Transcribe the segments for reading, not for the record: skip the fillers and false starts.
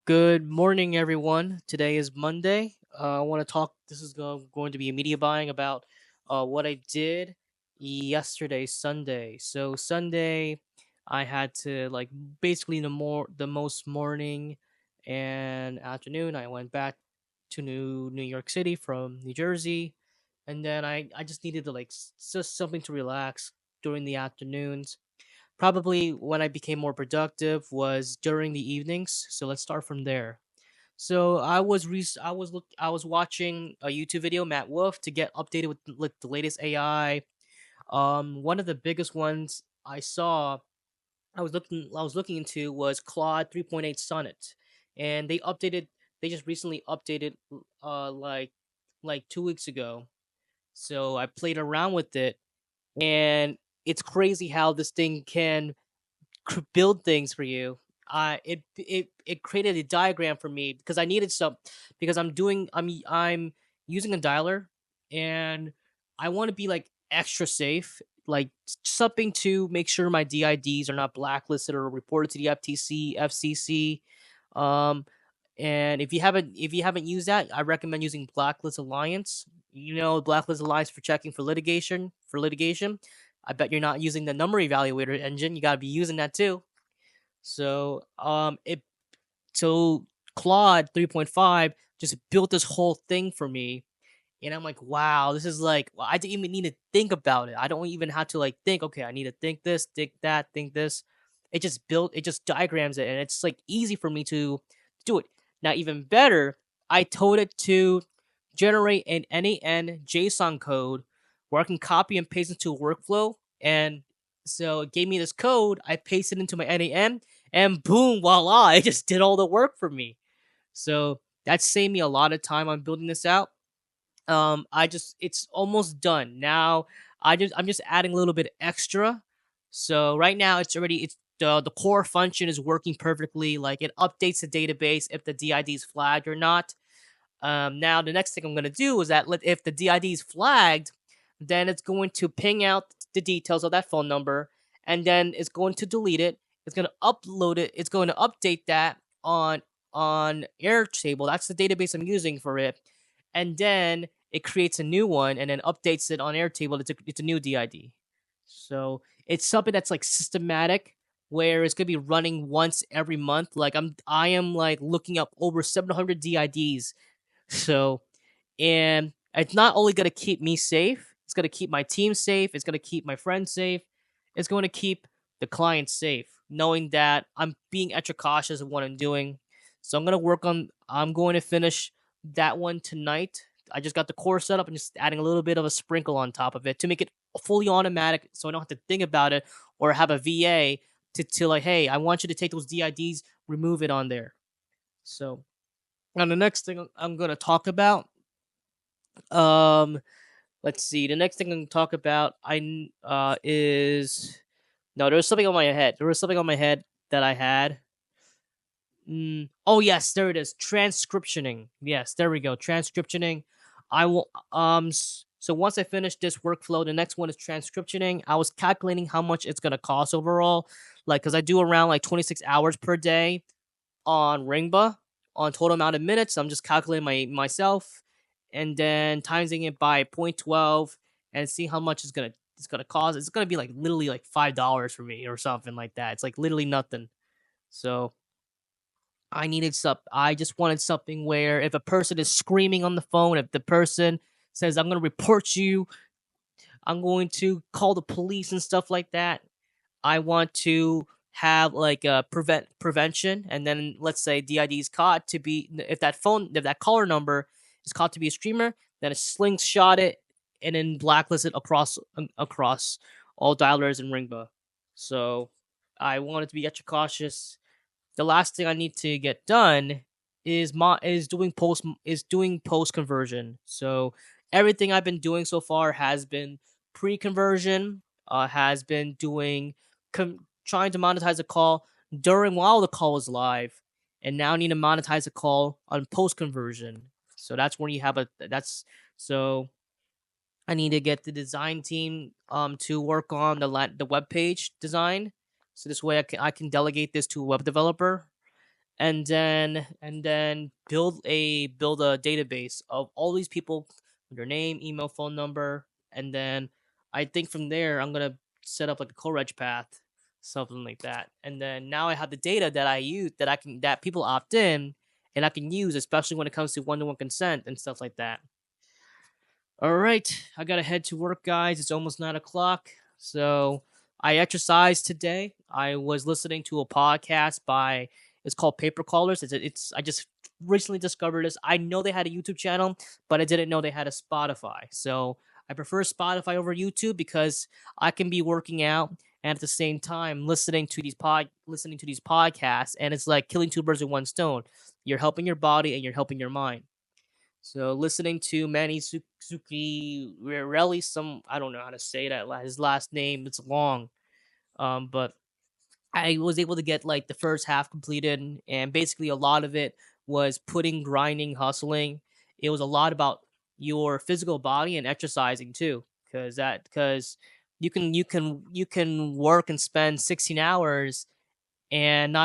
Good morning, everyone. Today is Monday. I want to talk. This is going to be a media buying about what I did yesterday, Sunday. So Sunday, I had to like basically the most morning and afternoon. I went back to New York City from New Jersey, and then I just needed to just something to relax during the afternoons. Probably when I became more productive was during the evenings. So let's start from there. So I was watching a YouTube video, Matt Wolf, to get updated with the latest AI. One of the biggest ones I was looking into was Claude 3.8 Sonnet, and they just recently updated like 2 weeks ago. So I played around with it, and it's crazy how this thing can build things for you. It created a diagram for me because I needed some because I'm using a dialer, and I want to be like extra safe, like something to make sure my DIDs are not blacklisted or reported to the FTC, FCC. Um, and if you haven't used that, I recommend using Blacklist Alliance. Blacklist Alliance for checking for litigation. I bet you're not using the number evaluator engine. You gotta be using that too. So it so Claude 3.5 just built this whole thing for me, and I'm like, wow, this is like I didn't even need to think about it. I don't even have to like think. Okay, I need to think this, think that, think this. It just diagrams it, and it's like easy for me to do it. Now, even better, I told it to generate an N8N JSON code where I can copy and paste into a workflow. And so it gave me this code. I pasted into my N8N, and boom, voila! It just did all the work for me. So that saved me a lot of time on building this out. It's almost done now. I'm just adding a little bit extra. So right now it's the core function is working perfectly. Like it updates the database if the DID is flagged or not. Now the next thing I'm gonna do is that if the DID is flagged, then it's going to ping out the details of that phone number, and then it's going to delete it. It's going to upload it. It's going to update that on Airtable. That's the database I'm using for it, and then it creates a new one and then updates it on Airtable. It's a new DID. So it's something that's like systematic, where it's gonna be running once every month. Like I am like looking up over 700 DIDs. So, and it's not only going to keep me safe, it's going to keep my team safe, it's going to keep my friends safe, it's going to keep the client safe, knowing that I'm being extra cautious of what I'm doing. So I'm going to finish that one tonight. I just got the core set up and just adding a little bit of a sprinkle on top of it to make it fully automatic so I don't have to think about it or have a VA to like, hey, I want you to take those DIDs, remove it on there. So, now the next thing I'm gonna talk about, um, let's see. The next thing I'm gonna talk about, is no. There was something on my head. There was something on my head that I had. Oh yes, there it is. Transcriptioning. Yes, there we go. Transcriptioning. I will. So once I finish this workflow, the next one is transcriptioning. I was calculating how much it's gonna cost overall, like because I do around like 26 hours per day on Ringba on total amount of minutes. I'm just calculating myself and then timesing it by 0.12 and see how much it's gonna cost. It's gonna be like literally like $5 for me or something like that. It's like literally nothing. So I just wanted something where if a person is screaming on the phone, if the person says I'm gonna report you, I'm going to call the police and stuff like that, I want to have like a prevention, and then let's say DID is caught to be if that caller number is caught to be a streamer, then a slingshot it and then blacklist it across all dialers in Ringba. So I wanted to be extra cautious. The last thing I need to get done is doing post conversion. So everything I've been doing so far has been pre conversion, has been doing trying to monetize a call during while the call is live, and now I need to monetize a call on post conversion. So that's when you have a that's so I need to get the design team to work on the web page design. So this way I can delegate this to a web developer, and then build a database of all these people, their name, email, phone number, and then I think from there I'm gonna set up like a co-reg path, something like that. And then now I have the data that I use that people opt in and I can use, especially when it comes to one-to-one consent and stuff like that. All right, I gotta head to work, guys. It's almost 9 o'clock. So I exercised today. I was listening to a podcast by it's called Paper Callers. It's I just recently discovered this. I know they had a YouTube channel, but I didn't know they had a Spotify. So I prefer Spotify over YouTube because I can be working out and at the same time listening to these podcasts, and it's like killing two birds with one stone. You're helping your body and you're helping your mind. So listening to Manny Suki Rarelli, some I don't know how to say that his last name. It's long, but I was able to get like the first half completed, and basically a lot of it was putting, grinding, hustling. It was a lot about your physical body and exercising too, because you can work and spend 16 hours and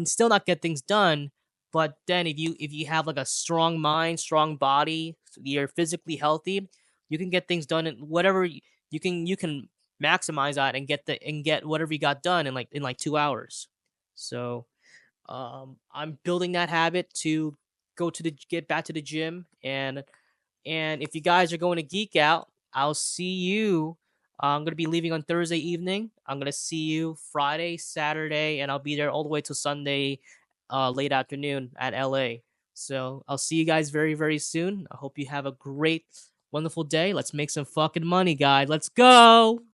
still not get things done. But then if you have like a strong mind, strong body, you're physically healthy, you can get things done, and whatever you can maximize that and get whatever you got done in like 2 hours. So I'm building that habit to get back to the gym. And if you guys are going to geek out, I'll see you. I'm gonna be leaving on Thursday evening. I'm gonna see you Friday, Saturday, and I'll be there all the way till Sunday, late afternoon at LA. So I'll see you guys very, very soon. I hope you have a great, wonderful day. Let's make some fucking money, guys. Let's go.